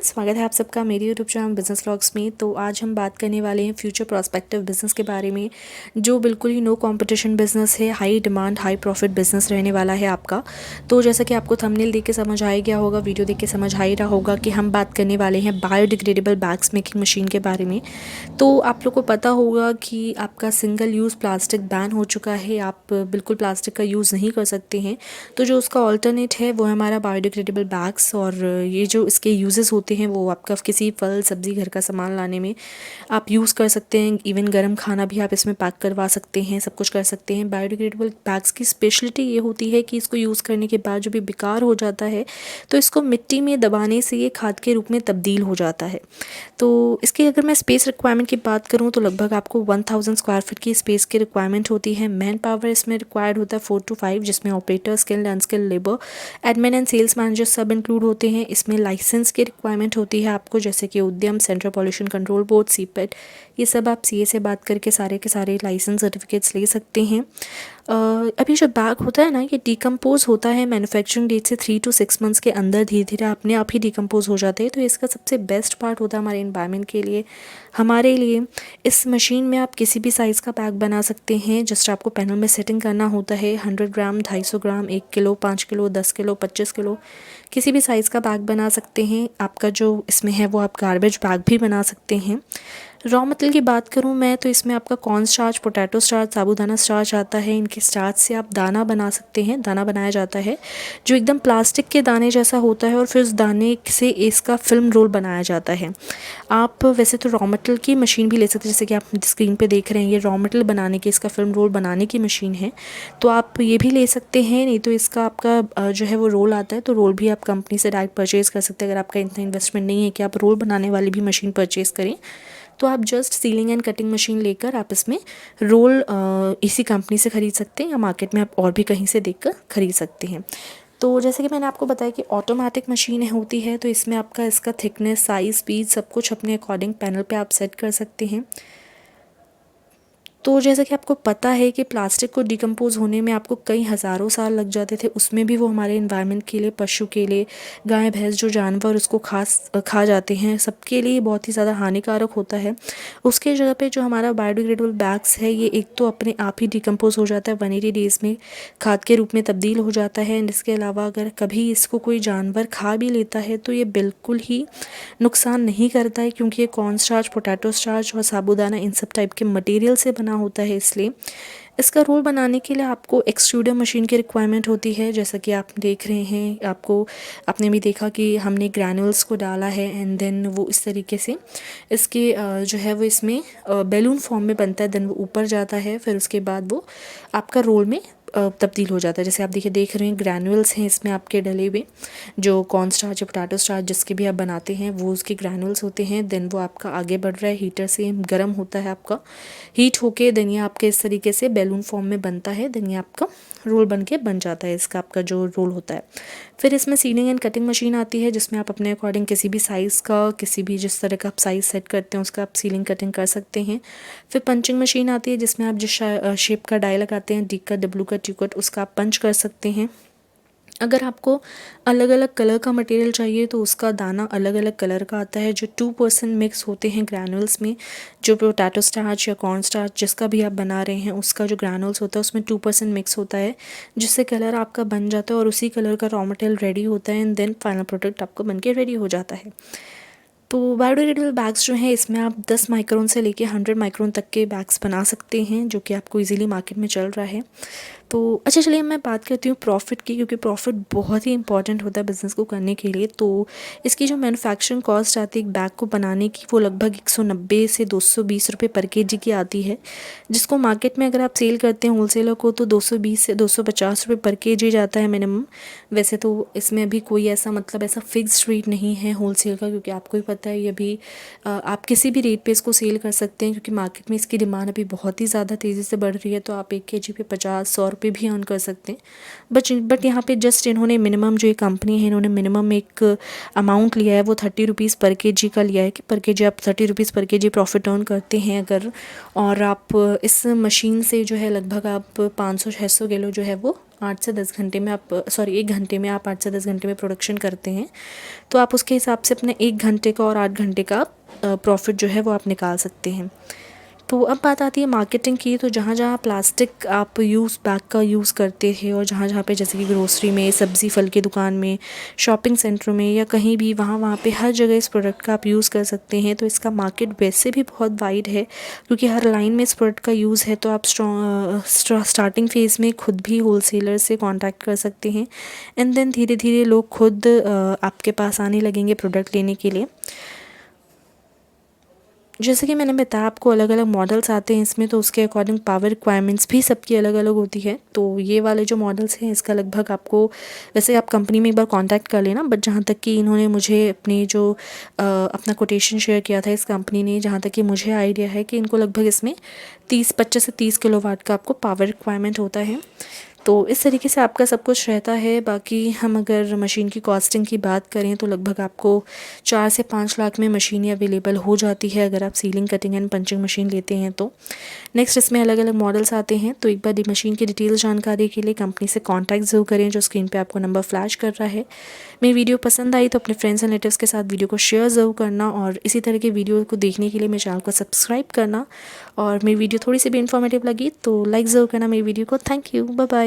स्वागत है आप सबका मेरी यूट्यूब चैनल बिजनेस व्लॉग्स में। तो आज हम बात करने वाले हैं फ्यूचर प्रोस्पेक्टिव बिजनेस के बारे में, जो बिल्कुल ही नो कंपटीशन बिजनेस है, high demand high profit business रहने वाला है आपका। तो जैसा कि आपको थंबनेल देख के समझ आ ही गया होगा, वीडियो देख के समझ आ ही रहा होगा कि हम बात करने वाले हैं बायोडिग्रेडेबल बैग्स मेकिंग मशीन के बारे में। तो आप लोग को पता होगा कि आपका सिंगल यूज़ प्लास्टिक बैन हो चुका है, आप बिल्कुल प्लास्टिक का यूज़ नहीं कर सकते हैं। तो जो उसका ऑल्टरनेट है वो है हमारा बायोडिग्रेडेबल बैग्स। और ये जो इसके यूजेस होते हैं वो आपका किसी फल सब्ज़ी घर का सामान लाने में आप यूज़ कर सकते हैं। इवन गर्म खाना भी आप इसमें पैक करवा सकते हैं, सब कुछ कर सकते हैं। बायोडिग्रेडेबल बैग्स की स्पेशलिटी ये होती है कि इसको यूज़ करने के बाद जो भी बेकार हो जाता है तो इसको मिट्टी में दबाने से ये खाद के रूप में तब्दील हो जाता है। तो इसकी अगर मैं स्पेस रिक्वायरमेंट की बात करूँ तो लगभग आपको 1000 स्क्वायर फीट की स्पेस की रिक्वायरमेंट होती है। मैन पावर इसमें रिक्वायर्ड होता है 4 to 5, जिसमें operator, skilled, unskilled labour, admin and sales manager सब इंक्लूड होते हैं। इसमें लाइसेंस की रिक्वायरमेंट होती है आपको, जैसे कि उद्यम, central pollution control board, CIPET, ये सब आप सीए से बात करके सारे के सारे लाइसेंस सर्टिफिकेट्स ले सकते हैं। अभी जो बैग होता है ना, ये डिकम्पोज होता है मैन्युफैक्चरिंग डेट से 3 to 6 मंथ्स के अंदर, धीरे धीरे अपने आप ही डिकम्पोज हो जाते हैं। तो इसका सबसे बेस्ट पार्ट होता है हमारे इन्वायरमेंट के लिए, हमारे लिए। इस मशीन में आप किसी भी साइज़ का बैग बना सकते हैं। जस्ट आपको पैनल में सेटिंग करना होता है। 100 ग्राम, 250 ग्राम, 1 किलो, 5 किलो, 10 किलो, 25 किलो, किसी भी साइज़ का बैग बना सकते हैं। आपका जो इसमें है वो आप गार्बेज बैग भी बना सकते हैं। रॉ मटेरियल की बात करूं मैं तो इसमें आपका कॉर्न स्टार्च, पोटैटो स्टार्च, साबूदाना स्टार्च आता है। इनके स्टार्च से आप दाना बना सकते हैं, दाना बनाया जाता है जो एकदम प्लास्टिक के दाने जैसा होता है, और फिर उस दाने से इसका फिल्म रोल बनाया जाता है। आप वैसे तो रॉ मटेरियल की मशीन भी ले सकते हैं, जैसे कि आप स्क्रीन पे देख रहे हैं, ये रॉ मटेरियल बनाने की, इसका फिल्म रोल बनाने की मशीन है। तो आप ये भी ले सकते हैं। नहीं तो इसका आपका जो है वो रोल आता है, तो रोल भी आप कंपनी से डायरेक्ट परचेज़ कर सकते हैं। अगर आपका इतना इन्वेस्टमेंट नहीं है कि आप रोल बनाने वाली भी मशीन परचेज़ करें, तो आप just ceiling and cutting machine लेकर आप इसमें रोल इसी कंपनी से ख़रीद सकते हैं, या मार्केट में आप और भी कहीं से देखकर ख़रीद सकते हैं। तो जैसे कि मैंने आपको बताया कि ऑटोमेटिक मशीन होती है, तो इसमें आपका इसका थिकनेस, साइज़, स्पीड सब कुछ अपने अकॉर्डिंग पैनल पे आप सेट कर सकते हैं। तो जैसा कि आपको पता है कि प्लास्टिक को डिकम्पोज़ होने में आपको कई हज़ारों साल लग जाते थे, उसमें भी वो हमारे एनवायरनमेंट के लिए, पशु के लिए, गाय भैंस जो जानवर उसको खा जाते हैं, सबके लिए बहुत ही ज़्यादा हानिकारक होता है। उसके जगह पे जो हमारा बायोडिग्रेडेबल बैग्स है, ये एक तो अपने आप ही डिकम्पोज़ हो जाता है, 180 डेज़ में खाद के रूप में तब्दील हो जाता है। एंड इसके अलावा अगर कभी इसको कोई जानवर खा भी लेता है तो ये बिल्कुल ही नुकसान नहीं करता है, क्योंकि ये कॉर्न स्टार्च, पोटैटो स्टार्च और साबूदाना इन सब टाइप के मटेरियल से बना होता है। इसलिए इसका रोल बनाने के लिए आपको एक्सट्रूडर मशीन की रिक्वायरमेंट होती है, जैसा कि आप देख रहे हैं। आपने भी देखा कि हमने ग्रैनुअल्स को डाला है, एंड देन वो इस तरीके से इसके जो है वो इसमें बैलून फॉर्म में बनता है। देन वो ऊपर जाता है, फिर उसके बाद वो आपका रोल में तब्दील हो जाता है। जैसे आप देख रहे हैं, ग्रैनुअल्स हैं इसमें आपके डले हुए, जो कॉर्न स्टार्च या पोटैटो स्टार्च जिसके भी आप बनाते हैं वो उसके ग्रैनुअल्स होते हैं। देन वो आपका आगे बढ़ रहा है, हीटर से गर्म होता है, आपका हीट होके देन ये आपके इस तरीके से बैलून फॉर्म में बनता है। देन ये आपका रोल बन जाता है, इसका आपका जो रोल होता है। फिर इसमें सीलिंग एंड कटिंग मशीन आती है, जिसमें आप अपने अकॉर्डिंग किसी भी साइज़ का, किसी भी जिस तरह का आप साइज़ सेट करते हैं उसका आप सीलिंग कटिंग कर सकते हैं। फिर पंचिंग मशीन आती है, जिसमें आप जिस शेप का डाई लगाते हैं, D cut, W cut, you cut, उसका आप पंच कर सकते हैं। अगर आपको अलग अलग कलर का मटेरियल चाहिए तो उसका दाना अलग अलग कलर का आता है, जो 2% मिक्स होते हैं ग्रैनुअल्स में। जो पोटैटो स्टार्च या कॉर्न स्टार्च जिसका भी आप बना रहे हैं, उसका जो ग्रैनुअल्स होता है उसमें 2% मिक्स होता है, जिससे कलर आपका बन जाता है और उसी कलर का रॉ मटेरियल रेडी होता है, एंड देन फाइनल प्रोडक्ट आपको बन के रेडी हो जाता है। तो बायोडिग्रेडेबल बैग्स जो हैं, इसमें आप 10 माइक्रोन से लेके 100 माइक्रोन तक के बैग्स बना सकते हैं, जो कि आपको इजीली मार्केट में चल रहा है। तो अच्छा, चलिए मैं बात करती हूँ प्रॉफिट की, क्योंकि प्रॉफिट बहुत ही इंपॉर्टेंट होता है बिज़नेस को करने के लिए। तो इसकी जो मैन्युफैक्चरिंग कॉस्ट आती है एक बैग को बनाने की, वो लगभग 190 से 220 रुपये पर केजी की आती है, जिसको मार्केट में अगर आप सेल करते हैं होलसेलर को तो 220 से 250 रुपये पर केजी जाता है मिनिमम। वैसे तो इसमें अभी कोई ऐसा फिक्स्ड रेट नहीं है होलसेल का, क्योंकि आपको ही पता है ये भी आप किसी भी रेट पे इसको सेल कर सकते हैं, क्योंकि मार्केट में इसकी डिमांड अभी बहुत ही ज़्यादा तेज़ी से बढ़ रही है। तो आप 1 केजी पे 50-100 पे भी अर्न कर सकते हैं। बट यहाँ पे जस्ट इन्होंने मिनिमम, जो ये कंपनी है, इन्होंने मिनिमम एक अमाउंट लिया है, वो 30 रुपीज़ पर केजी का लिया है कि पर केजी आप 30 रुपीज़ पर केजी प्रॉफिट अर्न करते हैं अगर, और आप इस मशीन से जो है लगभग आप 500-600 किलो जो है वो 8 से 10 घंटे में आप, सॉरी 1 घंटे में आप 8 से 10 घंटे में प्रोडक्शन करते हैं। तो आप उसके हिसाब से अपने 1 घंटे का और 8 घंटे का प्रॉफिट जो है वो आप निकाल सकते हैं। तो अब बात आती है मार्केटिंग की। तो जहाँ जहाँ प्लास्टिक आप बैग का यूज़ करते थे, और जहाँ जहाँ पे जैसे कि ग्रोसरी में, सब्ज़ी फल की दुकान में, शॉपिंग सेंटर में, या कहीं भी वहाँ पे हर जगह इस प्रोडक्ट का आप यूज़ कर सकते हैं। तो इसका मार्केट वैसे भी बहुत वाइड है, क्योंकि हर लाइन में इस प्रोडक्ट का यूज़ है। तो आप स्टार्टिंग फेज़ में खुद भी होलसेलर से कॉन्टैक्ट कर सकते हैं, एंड देन धीरे धीरे लोग खुद आपके पास आने लगेंगे प्रोडक्ट लेने के लिए। जैसे कि मैंने बताया आपको, अलग अलग मॉडल्स आते हैं इसमें, तो उसके अकॉर्डिंग पावर रिक्वायरमेंट्स भी सबकी अलग अलग होती है। तो ये वाले जो मॉडल्स हैं, इसका लगभग आपको, वैसे आप कंपनी में एक बार कांटेक्ट कर लेना, बट जहाँ तक कि इन्होंने मुझे अपनी जो अपना कोटेशन शेयर किया था इस कंपनी ने, जहाँ तक कि मुझे आइडिया है कि इनको लगभग इसमें 25 से 30 किलोवाट का आपको पावर रिक्वायरमेंट होता है। तो इस तरीके से आपका सब कुछ रहता है। बाकी हम अगर मशीन की कॉस्टिंग की बात करें, तो लगभग आपको 4 से 5 लाख में मशीन अवेलेबल हो जाती है अगर आप ceiling, cutting and punching machine लेते हैं तो। नेक्स्ट इसमें अलग अलग मॉडल्स आते हैं। तो एक बार मशीन की डिटेल जानकारी के लिए कंपनी से कॉन्टैक्ट ज़रूर करें, जो स्क्रीन पर आपको नंबर फ्लैश कर रहा है। मेरी वीडियो पसंद आई तो अपने फ्रेंड्स एंड रिलेटिव्स के साथ वीडियो को शेयर ज़रूर करना, और इसी तरह के वीडियो को देखने के लिए मेरे चैनल को सब्सक्राइब करना। और मेरी वीडियो थोड़ी सी भी इन्फॉर्मेटिव लगी तो लाइक ज़रूर करना मेरी वीडियो को। Thank you, bye bye.